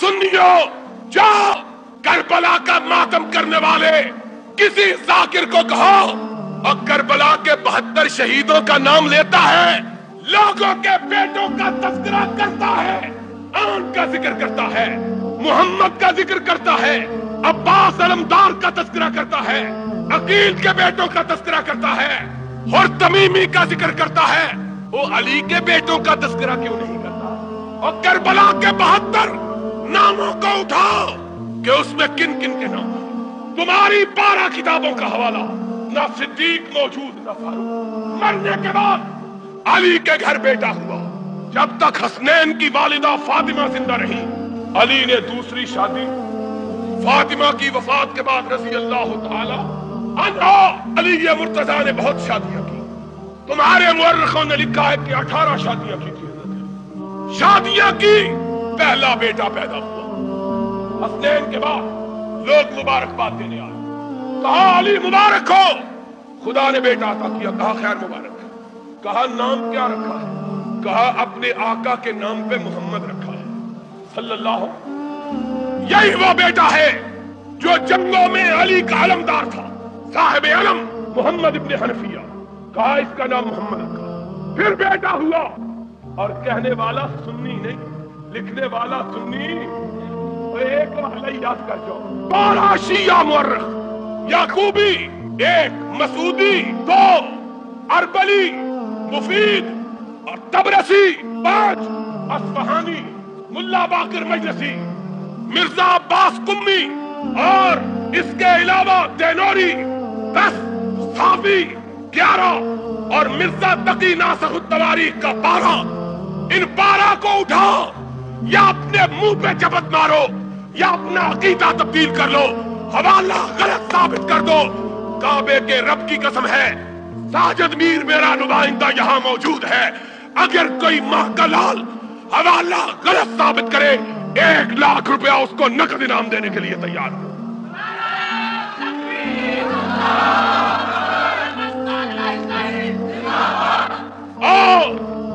सुन्नियों, जाओ करबला का मातम करने वाले किसी जाकिर को कहो, और करबला के 72 शहीदों का नाम लेता है, लोगों के बेटों का तस्करा करता है, आन का जिक्र करता है, मोहम्मद का जिक्र करता है, अब्बास अलमदार का तस्करा करता है, अकील के बेटों का तस्करा करता है, और तमीमी का जिक्र करता है, वो अली के बेटों का तस्करा क्यों नहीं करता? और करबला के 72 नामों को उठाओ कि उसमें किन किन के नाम हैं। तुम्हारी 12 किताबों का हवाला, ना सिद्दीक मौजूद ना फारूक। मरने के बाद अली के घर बेटा हुआ। जब तक हसनैन की वालिदा फातिमा जिंदा रही, अली ने दूसरी शादी, फातिमा की वफात के बाद रज़ी अल्लाह ताला अन्हा अली मुर्तजा ने बहुत शादियां की। तुम्हारे मुअर्रिखों ने लिखा है कि 18 शादियां की थी। शादियां की, पहला बेटा पैदा हुआ। हसनैन के बाद लोग मुबारकबाद देने आए, कहा अली मुबारक हो, खुदा ने बेटा अता किया। कहा खैर मुबारक है। कहा नाम क्या रखा है? कहा अपने आका के नाम पे मोहम्मद रखा है सल्लल्लाहु। यही वो बेटा है जो जंगों में अली का अलमदार था, साहिब अलम मोहम्मद इब्न हनफिया। कहा इसका नाम मोहम्मद रखा। फिर बेटा हुआ, और कहने वाला सुन्नी नहीं, लिखने वाला सुन्नी। एक याद कर जो 12 शिया मुअर्रिख, याकूबी 1, मसूदी 2, अरबली, मुफीद और तबरसी 5, अस्फहानी, मुल्ला बाकिर मजलिसी, मिर्जा अब्बास कुम्मी, और इसके अलावा देनोरी 10, साफी 11 और मिर्जा तकी नासिरुत तवारीख का 12। इन 12 को उठाओ, या अपने मुंह पे जबत मारो, या अपना अकीदा तब्दील कर लो, हवाला गलत साबित कर दो। काबे के रब की कसम है, साजिद मीर मेरा नुमाइंदा यहाँ मौजूद है। अगर कोई माँ का लाल हवाला गलत साबित करे, 1 लाख रुपया उसको नकद इनाम देने के लिए तैयार हो।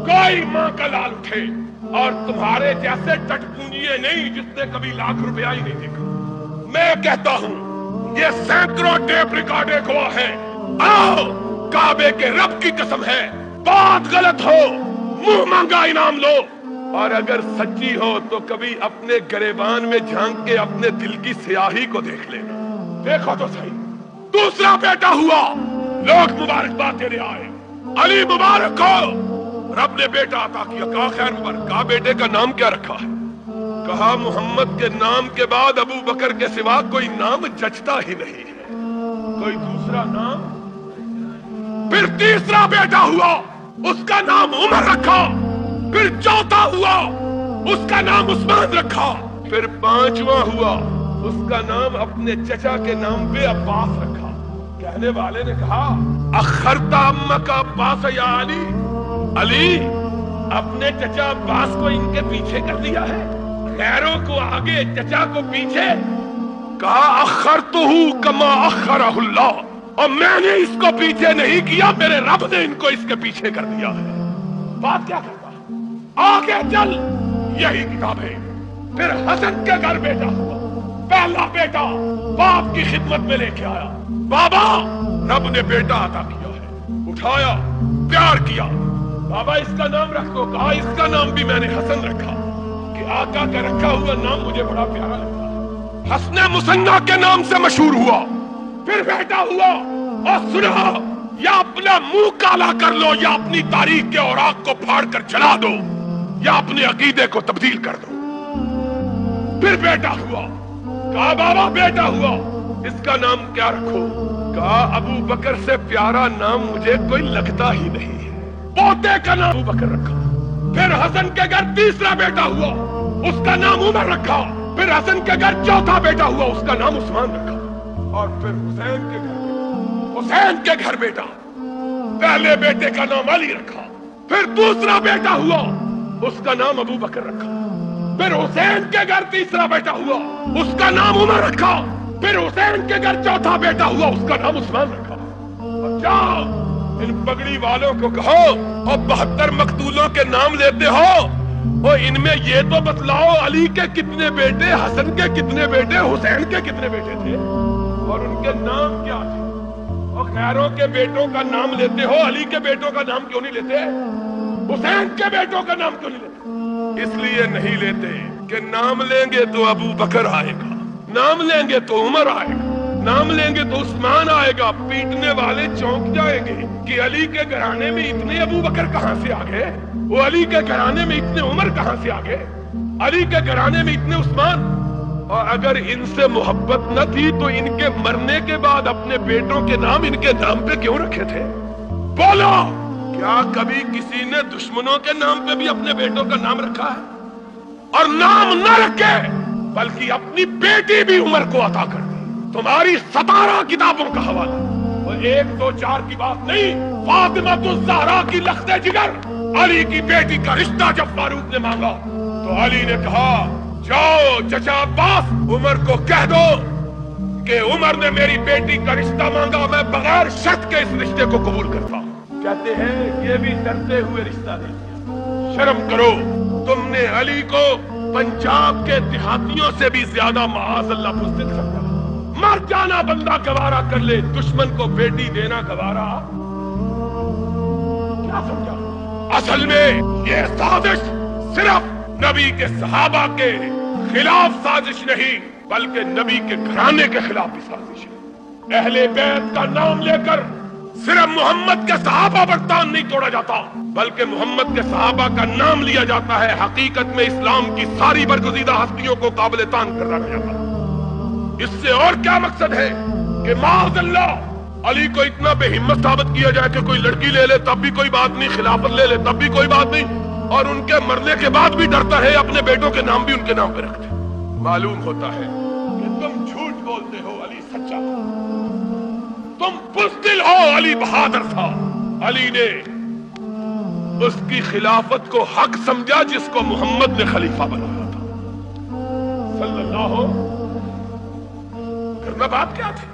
कोई माँ का लाल उठे और तुम्हारे जैसे टटपूंजिए नहीं जिसने कभी लाख रुपया ही नहीं देखा। मैं कहता हूँ ये सैकड़ों टेप रिकॉर्डे गवाह हैं। आओ, काबे के रब की कसम है, बात गलत हो मुंह मांगा इनाम लो, और अगर सच्ची हो तो कभी अपने गरेबान में झांक के अपने दिल की स्याही को देख लेना। देखो तो सही, दूसरा बेटा हुआ, लोग मुबारकबाद देने आए, अली मुबारक हो, रब ने बेटा अता किया। कहा खैर मुबारक। कहा बेटे का नाम क्या रखा है? कहा मोहम्मद के नाम के बाद अबू बकर के सिवा कोई नाम जचता ही नहीं है, कोई दूसरा नाम। फिर तीसरा बेटा हुआ, उसका नाम उमर रखा। फिर चौथा हुआ, उसका नाम उस्मान रखा। फिर 5वां हुआ, उसका नाम अपने चचा के नाम पे अब्बास रखा। कहने वाले ने कहा अखरता अम्मा का अब्बास या अली, अली अपने चचा अब्बास को इनके पीछे कर दिया है, खैरों को आगे चचा को पीछे। कहा अखरतुहु कमा अखरहुल्लाह, और मैंने इसको पीछे नहीं किया, मेरे रब ने इनको इसके पीछे कर दिया है। बात क्या करता है? आगे चल, यही किताब है। फिर हसन के घर बेटा हुआ, पहला बेटा बाप की खिदमत में लेके आया। बाबा, रब ने बेटा अता किया है, उठाया, प्यार किया। बाबा इसका नाम रखो। कहा इसका नाम भी मैंने हसन रखा कि आका का रखा हुआ नाम मुझे बड़ा प्यारा लगता है। हसने मुसन्ना के नाम से मशहूर हुआ। फिर बेटा हुआ, और सुना, या अपना मुंह काला कर लो, या अपनी तारीख के औराक को फाड़ कर जला दो, या अपने अकीदे को तब्दील कर दो। फिर बेटा हुआ। कहा बाबा बेटा हुआ, इसका नाम क्या रखो? कहा अबू बकर से प्यारा नाम मुझे कोई लगता ही नहीं है, पोते का नाम अबू बकर रखा। फिर हसन के घर तीसरा बेटा हुआ, उसका नाम उमर रखा। फिर हसन के घर चौथा बेटा हुआ, उसका नाम उस्मान रखा। और फिर हुसैन के घर बेटा, पहले बेटे का नाम अली रखा। फिर दूसरा बेटा हुआ, उसका नाम अबू बकर रखा। फिर हुसैन के घर तीसरा बेटा हुआ, उसका नाम उमर रखा। फिर हुसैन के घर चौथा बेटा हुआ, उसका नाम उस्मान रखा। और जाओ इन पगड़ी वालों को कहो, और 72 मकतूलों के नाम लेते हो, وہ ان میں یہ تو بتلاؤ علی کے کتنے بیٹے، حسن کے کتنے بیٹے، حسین کے کتنے بیٹے تھے اور ان کے نام کیا تھے؟ اور خیروں کے بیٹوں کا نام لیتے ہو، علی کے بیٹوں کا نام کیوں نہیں لیتے؟ حسین کے بیٹوں کا نام کیوں نہیں لیتے؟ اس لیے نہیں لیتے کہ نام لیں گے تو ابو بکر آئے گا، نام لیں گے تو عمر آئے گا، نام لیں گے تو عثمان آئے گا، پیٹنے والے چونک جائیں گے کہ علی کے گھرانے میں اتنے ابو بکر کہاں سے آ گئے، وہ علی کے گھرانے میں اتنے عمر کہاں سے آ گئے، علی کے گھرانے میں اتنے عثمان۔ اور اگر ان سے محبت نہ تھی تو ان کے مرنے کے بعد اپنے بیٹوں کے نام ان کے نام پہ کیوں رکھے تھے؟ بولو، کیا کبھی کسی نے دشمنوں کے نام پہ بھی اپنے بیٹوں کا نام رکھا ہے؟ اور نام نہ رکھے بلکہ اپنی بیٹی بھی عمر کو عطا کر دی۔ تمہاری 17 کتابوں کا حوالہ، اور 1 2 4 کی بات نہیں، فاطمہ الزہرا کی لخت جگر علی کی بیٹی کا رشتہ جب فاروق نے مانگا تو علی نے کہا جاؤ چچا عباس عمر کو کہہ دو کہ عمر نے میری بیٹی کا رشتہ مانگا، میں بغیر شرط کے اس رشتے کو قبول کرتا ہوں۔ کہتے ہیں یہ بھی ڈرتے ہوئے رشتہ دے دیا۔ شرم کرو، تم نے علی کو پنجاب کے دیہاتیوں سے بھی زیادہ معاذ اللہ بزدل سمجھا۔ مر جانا بندہ گوارا کر لے، دشمن کو بیٹی دینا گوارا کیا سمجھا؟ اصل میں یہ سازش صرف نبی کے صحابہ کے خلاف سازش نہیں بلکہ نبی کے گھرانے کے خلاف بھی سازش ہے۔ اہل بیت کا نام لے کر صرف محمد کے صحابہ پر تان نہیں توڑا جاتا بلکہ محمد کے صحابہ کا نام لیا جاتا ہے، حقیقت میں اسلام کی ساری برگزیدہ ہستیوں کو قابل تان کر رکھا جاتا ہے۔ اس سے اور کیا مقصد ہے کہ معاذ اللہ علی کو اتنا بے ہمت ثابت کیا جائے کہ کوئی لڑکی لے لے تب بھی کوئی بات نہیں، خلافت لے لے تب بھی کوئی بات نہیں، اور ان کے مرنے کے بعد بھی ڈرتا ہے، اپنے بیٹوں کے نام بھی ان کے نام پہ رکھتے۔ معلوم ہوتا ہے کہ تم جھوٹ بولتے ہو، علی سچا تھا، تم بزدل ہو، علی بہادر تھا۔ علی نے اس کی خلافت کو حق سمجھا جس کو محمد نے خلیفہ بنایا تھا صلی اللہ علیہ وسلم۔ کرنا بات کیا تھی؟